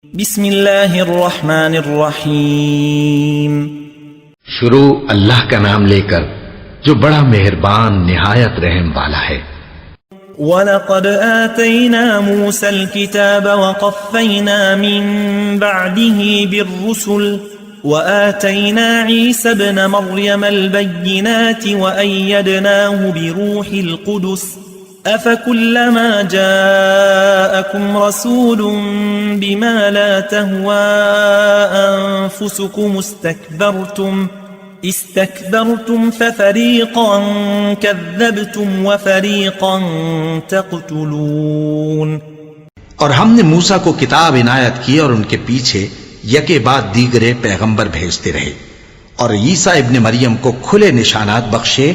بسم اللہ الرحمن الرحیم شروع اللہ کا نام لے کر جو بڑا مہربان نہایت رحم والا ہے۔ وَلَقَدْ آتَيْنَا مُوسَى الْكِتَابَ وَقَفَّيْنَا مِن بَعْدِهِ بِالرُّسُلِ وَآتَيْنَا عِيسَى ابْنَ مَرْيَمَ الْبَيِّنَاتِ وَأَيَّدْنَاهُ بِرُوحِ الْقُدُسِ أَفَكُلَّمَا جَاءَكُمْ رَسُولٌ بِمَا لَا تَهْوَى أَنفُسُكُمُ استكبرتم ففريقا كذبتم وفريقا تقتلون۔ اور ہم نے موسیٰ کو کتاب عنایت کی اور ان کے پیچھے یکے بعد دیگرے پیغمبر بھیجتے رہے، اور عیسیٰ ابن مریم کو کھلے نشانات بخشے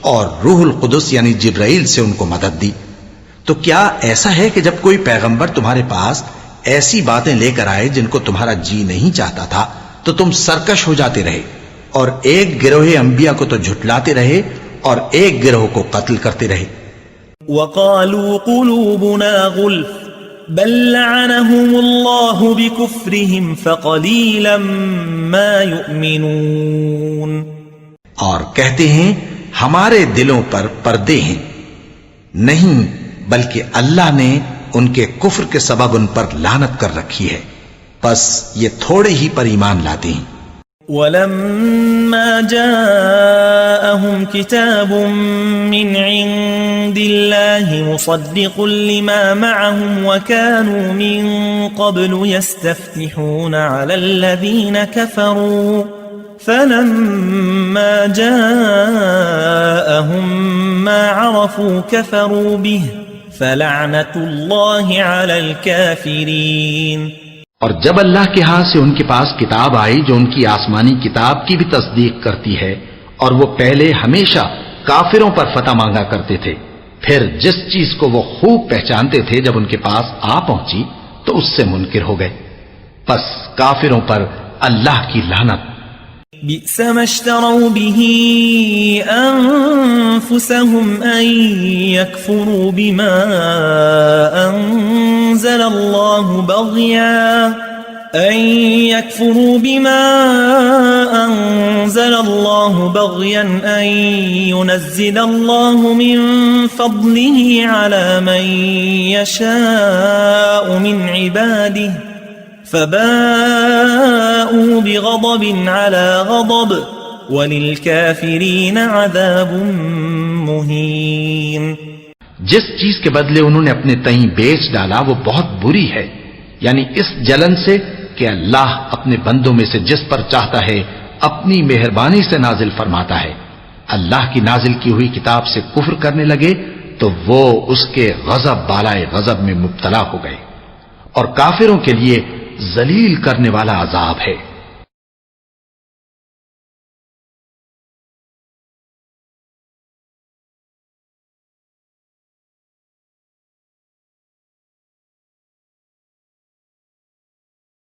اور روح القدس یعنی جبرائیل سے ان کو مدد دی۔ تو کیا ایسا ہے کہ جب کوئی پیغمبر تمہارے پاس ایسی باتیں لے کر آئے جن کو تمہارا جی نہیں چاہتا تھا تو تم سرکش ہو جاتے رہے، اور ایک گروہ انبیاء کو تو جھٹلاتے رہے اور ایک گروہ کو قتل کرتے رہے۔ وقالوا قلوبنا غلف بل لعنهم الله بكفرهم فقليلا ما يؤمنون۔ اور کہتے ہیں ہمارے دلوں پر پردے ہیں، نہیں بلکہ اللہ نے ان کے کفر کے سبب ان پر لعنت کر رکھی ہے، پس یہ تھوڑے ہی پر ایمان لاتے ہیں۔ ولما جاءهم كتاب من عند الله مصدق لما معهم وكانوا من قبل يستفتحون على الذين كفروا فلما جاءهم ما عرفوا كفروا به فلعنة الله على الكافرين۔ اور جب اللہ کے ہاں سے ان کے پاس کتاب آئی جو ان کی آسمانی کتاب کی بھی تصدیق کرتی ہے، اور وہ پہلے ہمیشہ کافروں پر فتح مانگا کرتے تھے، پھر جس چیز کو وہ خوب پہچانتے تھے جب ان کے پاس آ پہنچی تو اس سے منکر ہو گئے، پس کافروں پر اللہ کی لعنت۔ بئس ما اشتروا به أنفسهم أن يكفروا بما أنزل الله بغيا أن ينزل الله من فضله على من يشاء من عباده فباءوا بغضب على غضب وللكافرين عذاب مهين۔ جس چیز کے بدلے انہوں نے اپنے تئیں بیچ ڈالا وہ بہت بری ہے، یعنی اس جلن سے کہ اللہ اپنے بندوں میں سے جس پر چاہتا ہے اپنی مہربانی سے نازل فرماتا ہے۔ اللہ کی نازل کی ہوئی کتاب سے کفر کرنے لگے تو وہ اس کے غضب بالائے غضب میں مبتلا ہو گئے، اور کافروں کے لیے ذلیل کرنے والا عذاب ہے۔